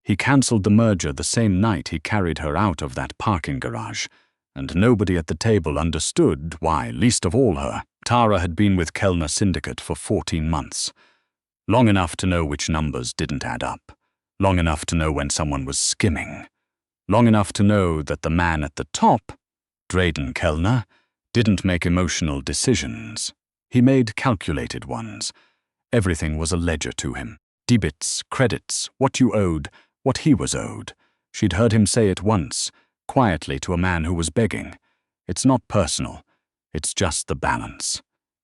He cancelled the merger the same night he carried her out of that parking garage, and nobody at the table understood why, least of all her. Tara had been with Kellner Syndicate for 14 months. Long enough to know which numbers didn't add up. Long enough to know when someone was skimming. Long enough to know that the man at the top, Drayden Kellner, didn't make emotional decisions. He made calculated ones. Everything was a ledger to him. Debits, credits, what you owed, what he was owed. She'd heard him say it once, quietly to a man who was begging. It's not personal. It's just the balance.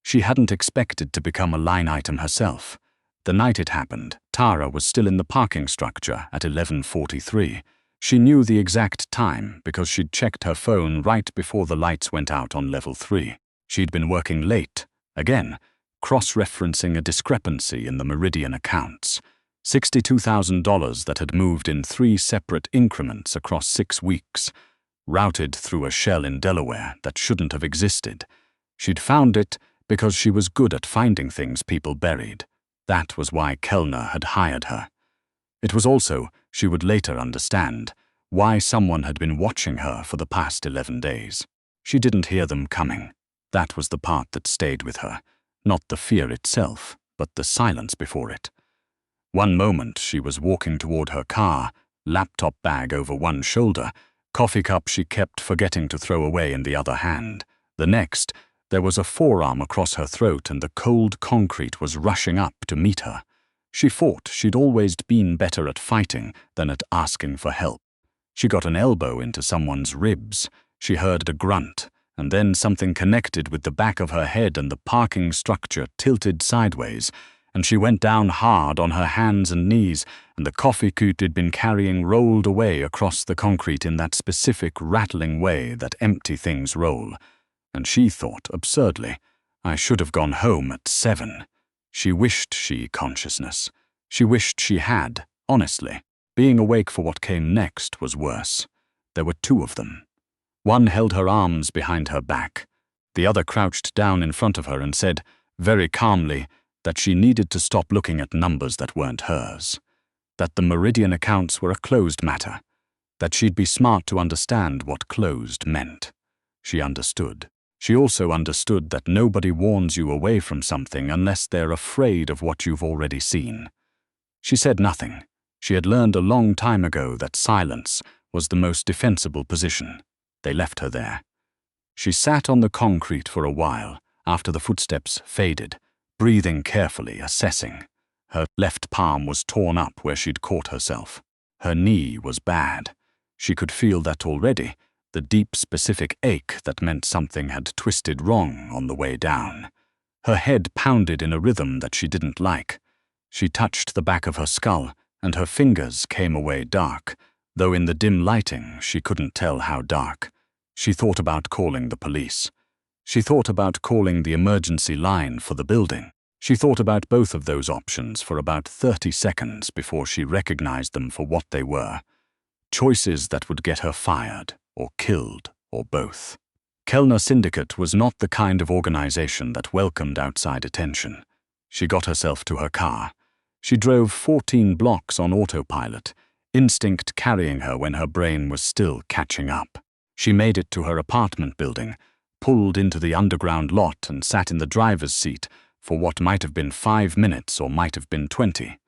She hadn't expected to become a line item herself. The night it happened, Tara was still in the parking structure at 11:43. She knew the exact time because she'd checked her phone right before the lights went out on level 3. She'd been working late, again, cross-referencing a discrepancy in the Meridian accounts. $62,000 that had moved in 3 separate increments across 6 weeks, routed through a shell in Delaware that shouldn't have existed. She'd found it because she was good at finding things people buried. That was why Kellner had hired her. It was also, she would later understand, why someone had been watching her for the past 11 days. She didn't hear them coming. That was the part that stayed with her. Not the fear itself, but the silence before it. One moment she was walking toward her car, laptop bag over one shoulder, coffee cup she kept forgetting to throw away in the other hand. The next, there was a forearm across her throat and the cold concrete was rushing up to meet her. She thought she'd always been better at fighting than at asking for help. She got an elbow into someone's ribs. She heard a grunt, and then something connected with the back of her head and the parking structure tilted sideways, and she went down hard on her hands and knees, and the coffee cup she'd been carrying rolled away across the concrete in that specific rattling way that empty things roll. And she thought, absurdly, I should have gone home at 7. She wished consciousness. She wished she had, honestly. Being awake for what came next was worse. There were 2 of them. One held her arms behind her back. The other crouched down in front of her and said, very calmly, that she needed to stop looking at numbers that weren't hers. That the Meridian accounts were a closed matter. That she'd be smart to understand what closed meant. She understood. She also understood that nobody warns you away from something unless they're afraid of what you've already seen. She said nothing. She had learned a long time ago that silence was the most defensible position. They left her there. She sat on the concrete for a while after the footsteps faded, breathing carefully, assessing. Her left palm was torn up where she'd caught herself. Her knee was bad. She could feel that already. The deep, specific ache that meant something had twisted wrong on the way down. Her head pounded in a rhythm that she didn't like. She touched the back of her skull, and her fingers came away dark, though in the dim lighting she couldn't tell how dark. She thought about calling the police. She thought about calling the emergency line for the building. She thought about both of those options for about 30 seconds before she recognized them for what they were. Choices that would get her fired, or killed, or both. Kellner Syndicate was not the kind of organization that welcomed outside attention. She got herself to her car. She drove 14 blocks on autopilot, instinct carrying her when her brain was still catching up. She made it to her apartment building, pulled into the underground lot and sat in the driver's seat for what might have been 5 minutes or might have been 20.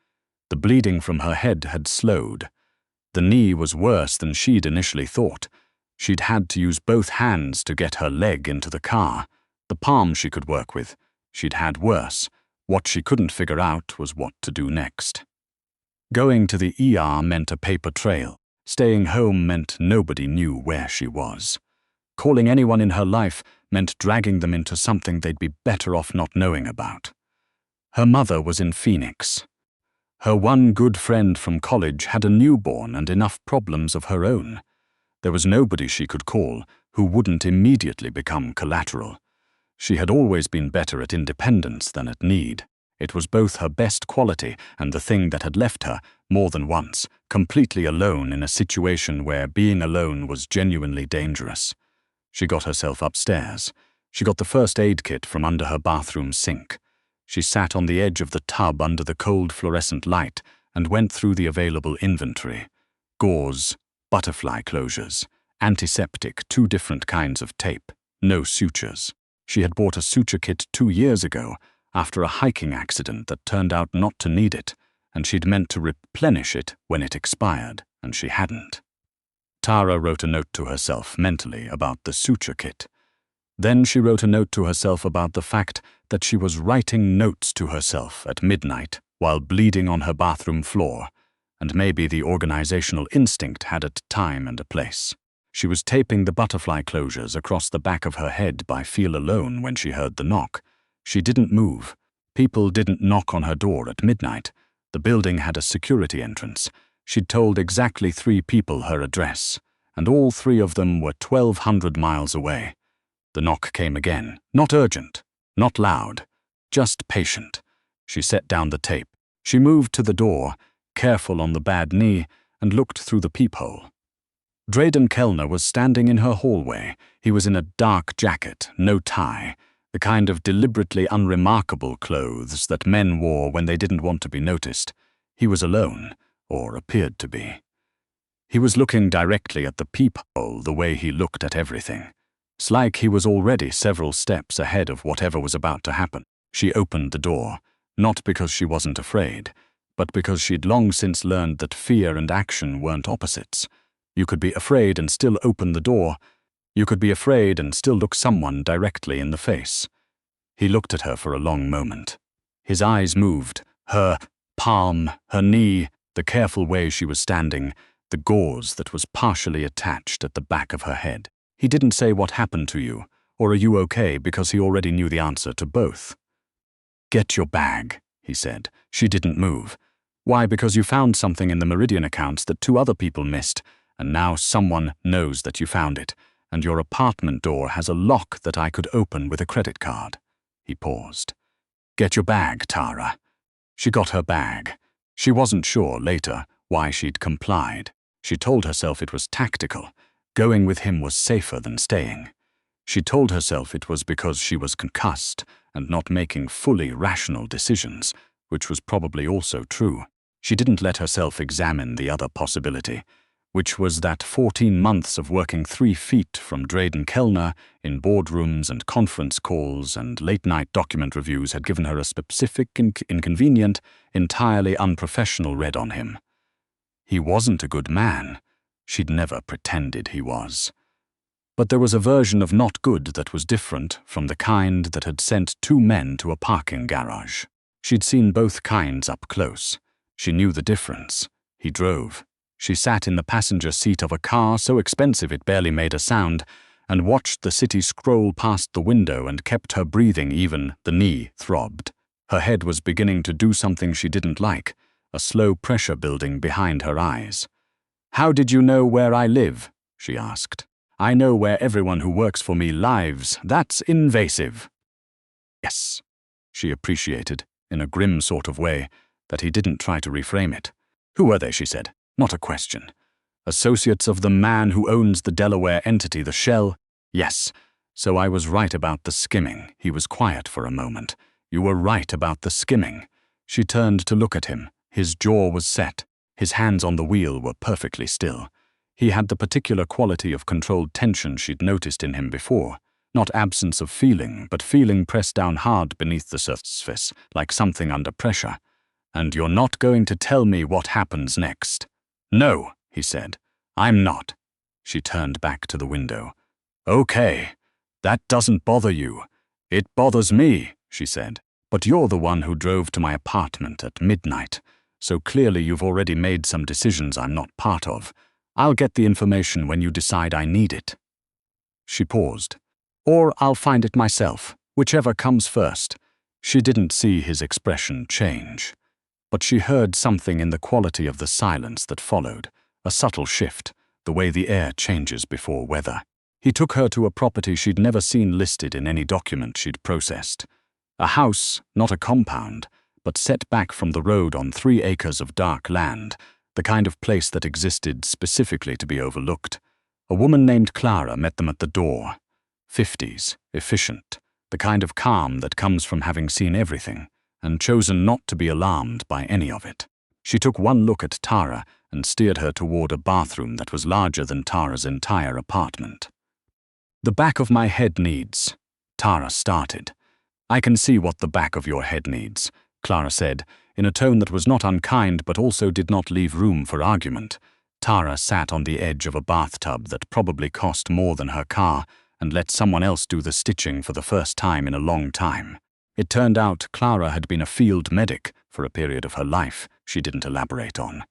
The bleeding from her head had slowed. The knee was worse than she'd initially thought. She'd had to use both hands to get her leg into the car. The palm she could work with. She'd had worse. What she couldn't figure out was what to do next. Going to the ER meant a paper trail. Staying home meant nobody knew where she was. Calling anyone in her life meant dragging them into something they'd be better off not knowing about. Her mother was in Phoenix. Her one good friend from college had a newborn and enough problems of her own. There was nobody she could call who wouldn't immediately become collateral. She had always been better at independence than at need. It was both her best quality and the thing that had left her, more than once, completely alone in a situation where being alone was genuinely dangerous. She got herself upstairs. She got the first aid kit from under her bathroom sink. She sat on the edge of the tub under the cold fluorescent light and went through the available inventory. Gauze, butterfly closures, antiseptic, 2 different kinds of tape, no sutures. She had bought a suture kit 2 years ago after a hiking accident that turned out not to need it, and she'd meant to replenish it when it expired, and she hadn't. Tara wrote a note to herself mentally about the suture kit. Then she wrote a note to herself about the fact that she was writing notes to herself at midnight while bleeding on her bathroom floor, and maybe the organizational instinct had a time and a place. She was taping the butterfly closures across the back of her head by feel alone when she heard the knock. She didn't move. People didn't knock on her door at midnight. The building had a security entrance. She'd told exactly 3 people her address, and all 3 of them were 1,200 miles away. The knock came again, not urgent, not loud, just patient. She set down the tape. She moved to the door, careful on the bad knee, and looked through the peephole. Drayden Kellner was standing in her hallway. He was in a dark jacket, no tie, the kind of deliberately unremarkable clothes that men wore when they didn't want to be noticed. He was alone, or appeared to be. He was looking directly at the peephole the way he looked at everything. It's like he was already several steps ahead of whatever was about to happen. She opened the door, not because she wasn't afraid, but because she'd long since learned that fear and action weren't opposites. You could be afraid and still open the door. You could be afraid and still look someone directly in the face. He looked at her for a long moment. His eyes moved, her palm, her knee, the careful way she was standing, the gauze that was partially attached at the back of her head. He didn't say what happened to you, or are you okay, because he already knew the answer to both. Get your bag, he said. She didn't move. Why? Because you found something in the Meridian accounts that 2 other people missed, and now someone knows that you found it, and your apartment door has a lock that I could open with a credit card. He paused. Get your bag, Tara. She got her bag. She wasn't sure later why she'd complied. She told herself it was tactical. Going with him was safer than staying. She told herself it was because she was concussed and not making fully rational decisions, which was probably also true. She didn't let herself examine the other possibility, which was that 14 months of working 3 feet from Drayden Kellner in boardrooms and conference calls and late-night document reviews had given her a specific, inconvenient, entirely unprofessional read on him. He wasn't a good man. She'd never pretended he was. But there was a version of not good that was different from the kind that had sent 2 men to a parking garage. She'd seen both kinds up close. She knew the difference. He drove. She sat in the passenger seat of a car so expensive it barely made a sound, and watched the city scroll past the window and kept her breathing even. The knee throbbed. Her head was beginning to do something she didn't like, a slow pressure building behind her eyes. How did you know where I live? She asked. I know where everyone who works for me lives. That's invasive. Yes, she appreciated, in a grim sort of way, that he didn't try to reframe it. Who were they, she said. Not a question. Associates of the man who owns the Delaware entity, the Shell? Yes. So I was right about the skimming. He was quiet for a moment. You were right about the skimming. She turned to look at him. His jaw was set. His hands on the wheel were perfectly still. He had the particular quality of controlled tension she'd noticed in him before. Not absence of feeling, but feeling pressed down hard beneath the surface, like something under pressure. And you're not going to tell me what happens next? No, he said. I'm not. She turned back to the window. Okay, that doesn't bother you. It bothers me, she said. But you're the one who drove to my apartment at midnight, so clearly you've already made some decisions I'm not part of. I'll get the information when you decide I need it. She paused. Or I'll find it myself, whichever comes first. She didn't see his expression change. But she heard something in the quality of the silence that followed, a subtle shift, the way the air changes before weather. He took her to a property she'd never seen listed in any document she'd processed. A house, not a compound, but set back from the road on 3 acres of dark land, the kind of place that existed specifically to be overlooked. A woman named Clara met them at the door. 50s, efficient, the kind of calm that comes from having seen everything, and chosen not to be alarmed by any of it. She took one look at Tara and steered her toward a bathroom that was larger than Tara's entire apartment. "The back of my head needs," Tara started. "I can see what the back of your head needs," Clara said, in a tone that was not unkind but also did not leave room for argument. Tara sat on the edge of a bathtub that probably cost more than her car and let someone else do the stitching for the first time in a long time. It turned out Clara had been a field medic for a period of her life she didn't elaborate on.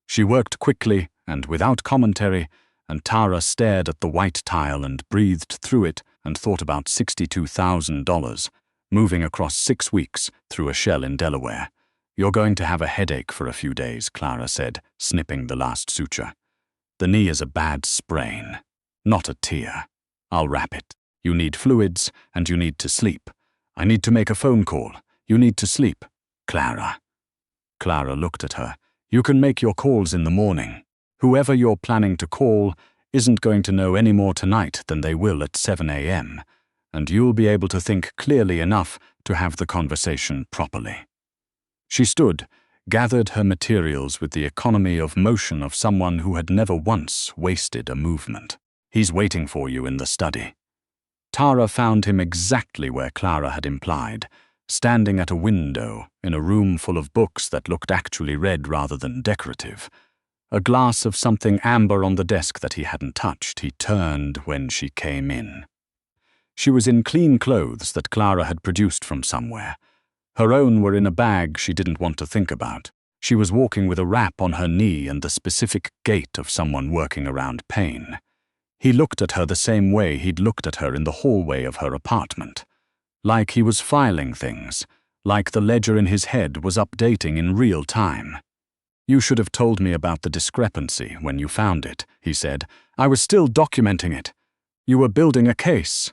She worked quickly and without commentary, and Tara stared at the white tile and breathed through it and thought about $62,000, moving across 6 weeks through a shell in Delaware. "You're going to have a headache for a few days," Clara said, snipping the last suture. "The knee is a bad sprain, not a tear. I'll wrap it. You need fluids, and you need to sleep. I need to make a phone call. You need to sleep. Clara." Clara looked at her. "You can make your calls in the morning. Whoever you're planning to call isn't going to know any more tonight than they will at 7 a.m., and you'll be able to think clearly enough to have the conversation properly." She stood, gathered her materials with the economy of motion of someone who had never once wasted a movement. "He's waiting for you in the study." Tara found him exactly where Clara had implied, standing at a window in a room full of books that looked actually read rather than decorative. A glass of something amber on the desk that he hadn't touched. He turned when she came in. She was in clean clothes that Clara had produced from somewhere. Her own were in a bag she didn't want to think about. She was walking with a wrap on her knee and the specific gait of someone working around pain. He looked at her the same way he'd looked at her in the hallway of her apartment. Like he was filing things, like the ledger in his head was updating in real time. "You should have told me about the discrepancy when you found it," he said. "I was still documenting it. You were building a case."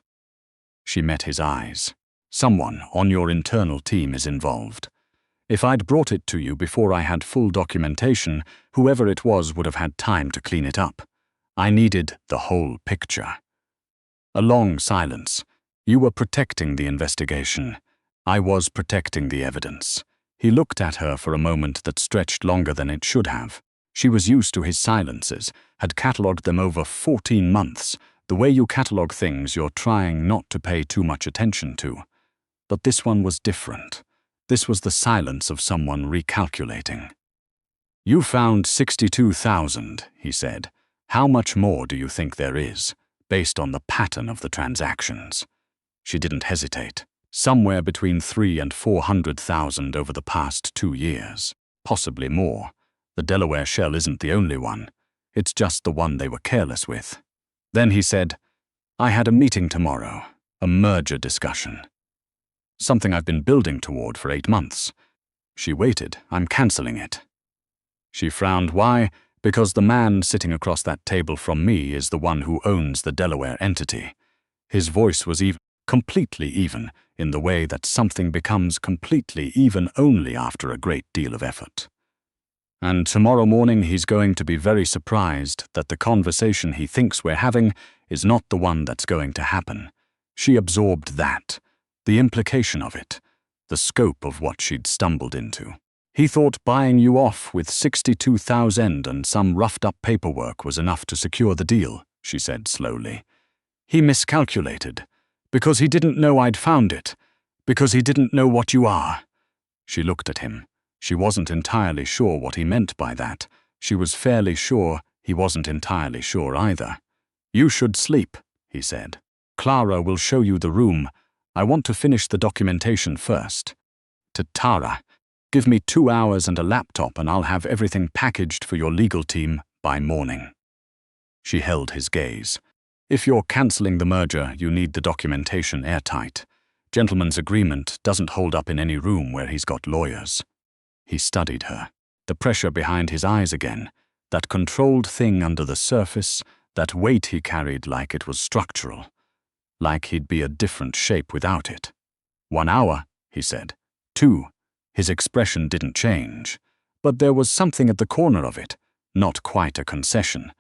She met his eyes. "Someone on your internal team is involved. If I'd brought it to you before I had full documentation, whoever it was would have had time to clean it up. I needed the whole picture." A long silence. "You were protecting the investigation. I was protecting the evidence." He looked at her for a moment that stretched longer than it should have. She was used to his silences, had catalogued them over 14 months, the way you catalogue things you're trying not to pay too much attention to. But this one was different. This was the silence of someone recalculating. "You found 62,000, he said. "How much more do you think there is, based on the pattern of the transactions?" She didn't hesitate. "Somewhere between 300,000 and 400,000 over the past 2 years. Possibly more. The Delaware shell isn't the only one. It's just the one they were careless with." Then he said, "I had a meeting tomorrow, a merger discussion. Something I've been building toward for 8 months. She waited. "I'm canceling it." She frowned. "Why?" "Because the man sitting across that table from me is the one who owns the Delaware entity." His voice was completely even, in the way that something becomes completely even only after a great deal of effort. "And tomorrow morning he's going to be very surprised that the conversation he thinks we're having is not the one that's going to happen." She absorbed that, the implication of it, the scope of what she'd stumbled into. "He thought buying you off with 62,000 and some roughed-up paperwork was enough to secure the deal," she said slowly. "He miscalculated. Because he didn't know I'd found it. Because he didn't know what you are." She looked at him. She wasn't entirely sure what he meant by that. She was fairly sure he wasn't entirely sure either. "You should sleep," he said. "Clara will show you the room. I want to finish the documentation first." To Tara, "Give me 2 hours and a laptop and I'll have everything packaged for your legal team by morning." She held his gaze. "If you're canceling the merger, you need the documentation airtight. Gentleman's agreement doesn't hold up in any room where he's got lawyers." He studied her. The pressure behind his eyes again, that controlled thing under the surface, that weight he carried like it was structural. Like he'd be a different shape without it. 1 hour, he said. 2. His expression didn't change. But there was something at the corner of it, not quite a concession,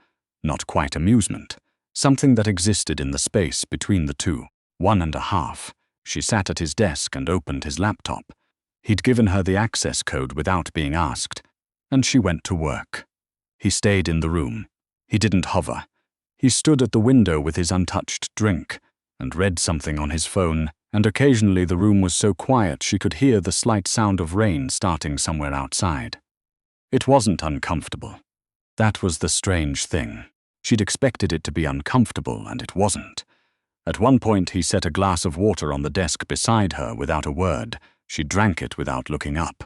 not quite amusement. Something that existed in the space between the two. 1.5. She sat at his desk and opened his laptop. He'd given her the access code without being asked, and she went to work. He stayed in the room. He didn't hover. He stood at the window with his untouched drink and read something on his phone, and occasionally the room was so quiet she could hear the slight sound of rain starting somewhere outside. It wasn't uncomfortable. That was the strange thing. She'd expected it to be uncomfortable, and it wasn't. At one point, he set a glass of water on the desk beside her without a word. She drank it without looking up.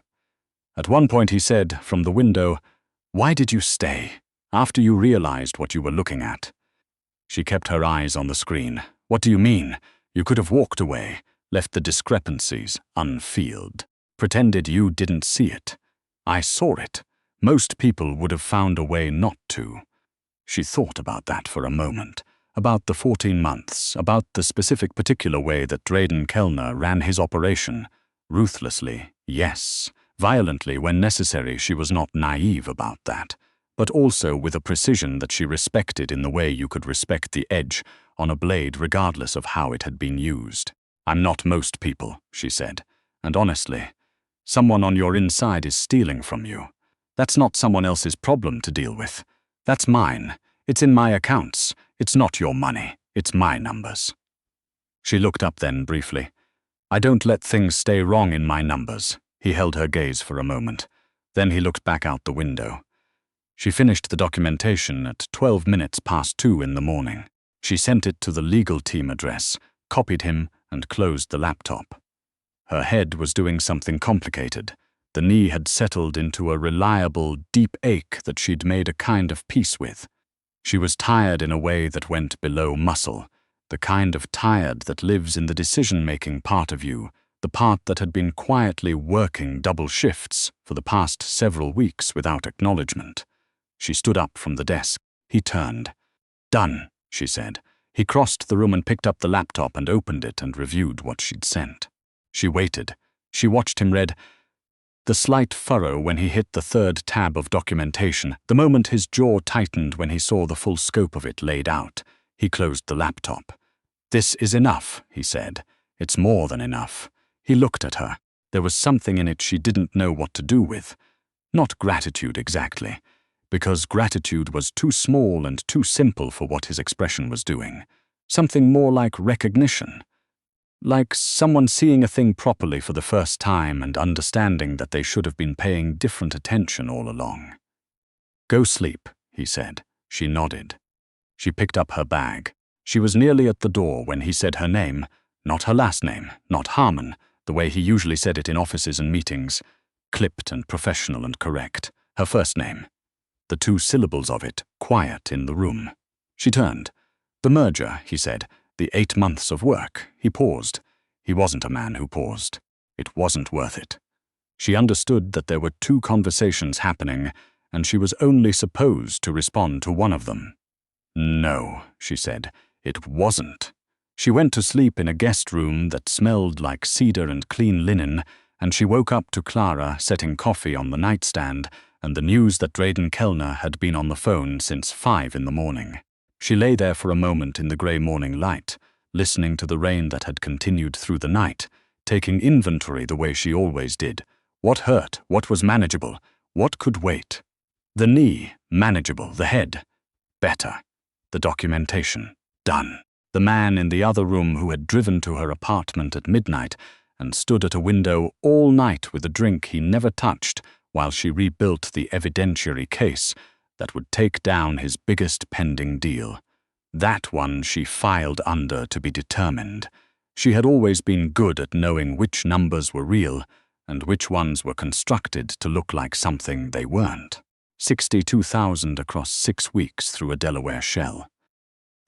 At one point, he said, from the window, "Why did you stay, after you realized what you were looking at?" She kept her eyes on the screen. "What do you mean? You could have walked away, left the discrepancies unfilled, pretended you didn't see it. I saw it. Most people would have found a way not to." She thought about that for a moment, about the 14 months, about the specific particular way that Drayden Kellner ran his operation. Ruthlessly, yes. Violently when necessary. She was not naive about that, but also with a precision that she respected in the way you could respect the edge on a blade regardless of how it had been used. "I'm not most people," she said, "and honestly, someone on your inside is stealing from you. That's not someone else's problem to deal with. That's mine. It's in my accounts. It's not your money. It's my numbers." She looked up then, briefly. "I don't let things stay wrong in my numbers." He held her gaze for a moment. Then he looked back out the window. She finished the documentation at 12 minutes past 2 in the morning. She sent it to the legal team address, copied him, and closed the laptop. Her head was doing something complicated. The knee had settled into a reliable, deep ache that she'd made a kind of peace with. She was tired in a way that went below muscle, the kind of tired that lives in the decision-making part of you, the part that had been quietly working double shifts for the past several weeks without acknowledgement. She stood up from the desk. He turned. "Done," she said. He crossed the room and picked up the laptop and opened it and reviewed what she'd sent. She waited. She watched him read the slight furrow when he hit the third tab of documentation, the moment his jaw tightened when he saw the full scope of it laid out. He closed the laptop. "This is enough," he said. "It's more than enough." He looked at her. There was something in it she didn't know what to do with. Not gratitude exactly, because gratitude was too small and too simple for what his expression was doing. Something more like recognition. Like someone seeing a thing properly for the first time and understanding that they should have been paying different attention all along. "Go sleep," he said. She nodded. She picked up her bag. She was nearly at the door when he said her name, not her last name, not Harmon, the way he usually said it in offices and meetings, clipped and professional and correct. Her first name. The 2 syllables of it, quiet in the room. She turned. "The merger," he said. "The 8 months of work." He paused. He wasn't a man who paused. It wasn't worth it. She understood that there were 2 conversations happening, and she was only supposed to respond to one of them. "No," she said. "It wasn't." She went to sleep in a guest room that smelled like cedar and clean linen, and she woke up to Clara setting coffee on the nightstand and the news that Drayden Kellner had been on the phone since 5 in the morning. She lay there for a moment in the grey morning light, listening to the rain that had continued through the night, taking inventory the way she always did. What hurt? What was manageable? What could wait? The knee, manageable. The head, better. The documentation, done. The man in the other room who had driven to her apartment at midnight and stood at a window all night with a drink he never touched while she rebuilt the evidentiary case that would take down his biggest pending deal. That one she filed under to be determined. She had always been good at knowing which numbers were real and which ones were constructed to look like something they weren't. 62,000 across 6 weeks through a Delaware shell.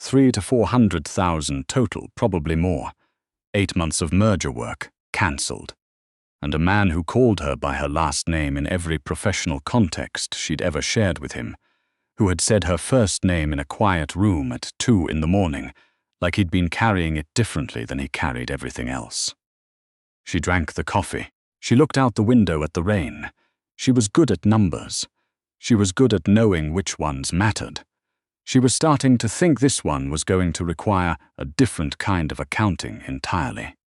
300 to 400,000 total, probably more. 8 months of merger work, cancelled. And a man who called her by her last name in every professional context she'd ever shared with him, who had said her first name in a quiet room at 2 in the morning, like he'd been carrying it differently than he carried everything else. She drank the coffee. She looked out the window at the rain. She was good at numbers. She was good at knowing which ones mattered. She was starting to think this one was going to require a different kind of accounting entirely.